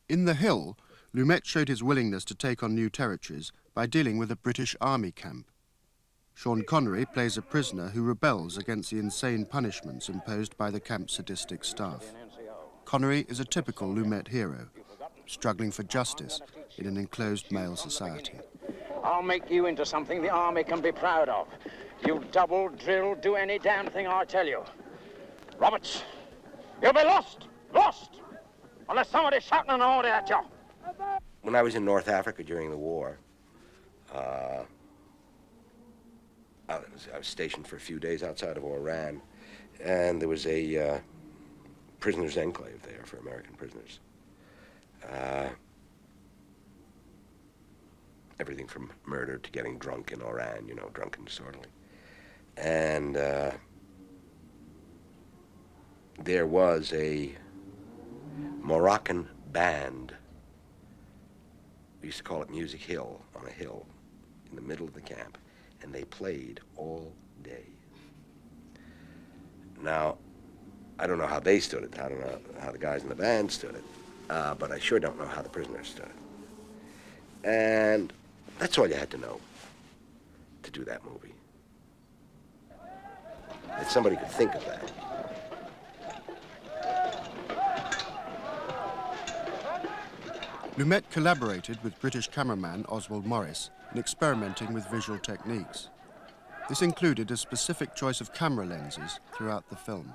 In The Hill, Lumet showed his willingness to take on new territories by dealing with a British army camp. Sean Connery plays a prisoner who rebels against the insane punishments imposed by the camp's sadistic staff. Connery is a typical Lumet hero, struggling for justice in an enclosed male society. I'll make you into something the army can be proud of. You double, drill, do any damn thing I tell you. Roberts, you'll be lost, unless somebody's shouting an order at you. When I was in North Africa during the war, I was stationed for a few days outside of Oran, and there was a prisoners' enclave there for American prisoners. Everything from murder to getting drunk in Oran, you know, drunk and disorderly. And there was a Moroccan band. We used to call it Music Hill, on a hill in the middle of the camp, and they played all day. Now, I don't know how they stood it. I don't know how the guys in the band stood it, but I sure don't know how the prisoners stood it. And that's all you had to know to do that movie. That somebody could think of that. Lumet collaborated with British cameraman Ossie Morris in experimenting with visual techniques. This included a specific choice of camera lenses throughout the film.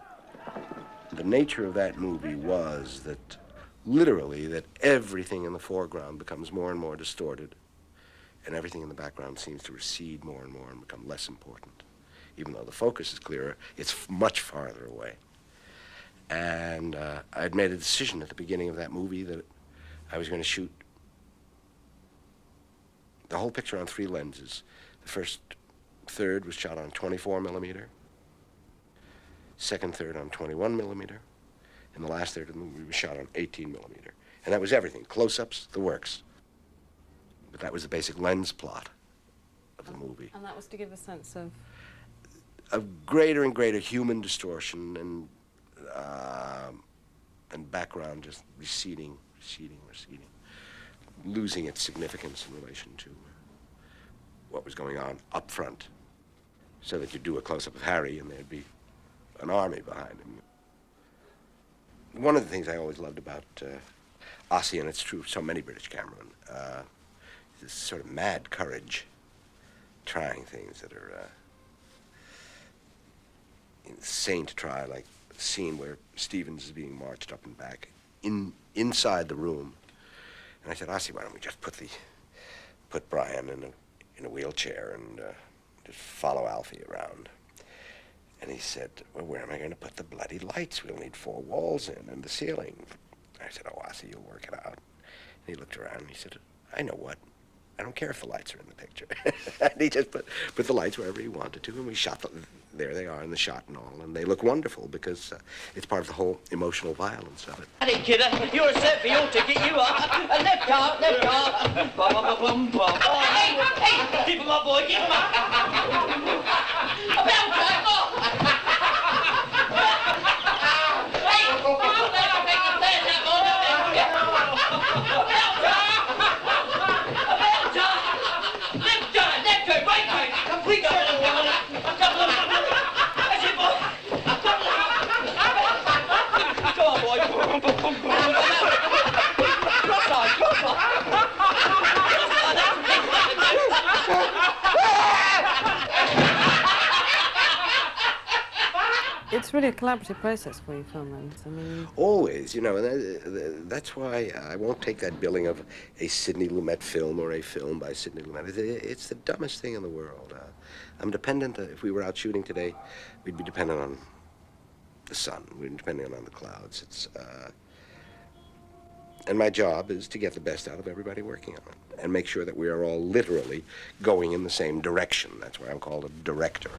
The nature of that movie was that, literally, that everything in the foreground becomes more and more distorted, and everything in the background seems to recede more and more and become less important. Even though the focus is clearer, it's much farther away. And I had made a decision at the beginning of that movie that I was going to shoot the whole picture on 3 lenses. The first third was shot on 24 millimeter, second third on 21 millimeter, and the last third of the movie was shot on 18 millimeter. And that was everything, close-ups, the works. But that was the basic lens plot of the movie. And that was to give a sense of greater and greater human distortion and background just receding, losing its significance in relation to what was going on up front, so that you'd do a close-up of Harry and there'd be an army behind him. One of the things I always loved about Ossie, and it's true of so many British cameramen, this sort of mad courage, trying things that are insane to try, like the scene where Stevens is being marched up and back inside the room. And I said, Ossie, why don't we just put Brian in a wheelchair and just follow Alfie around? And he said, well, where am I going to put the bloody lights? We'll need 4 walls in and the ceiling. I said, oh, Ossie, you'll work it out. And he looked around and he said, I know what. I don't care if the lights are in the picture. And he just put the lights wherever he wanted to, and we shot them. There they are in the shot and all, and they look wonderful because it's part of the whole emotional violence of it. Hey, kidder, you're set for your ticket, you are. Left car. Bum, bum, bum, bum. Oh, hey, keep him up, boy, keep him up. About time, It's really a collaborative process for you filming. I mean, always, you know, and that's why I won't take that billing of a Sidney Lumet film or a film by Sidney Lumet. It's the dumbest thing in the world. I'm dependent. If we were out shooting today, we'd be dependent on the sun. We'd be dependent on the clouds. And my job is to get the best out of everybody working on it and make sure that we are all literally going in the same direction. That's why I'm called a director.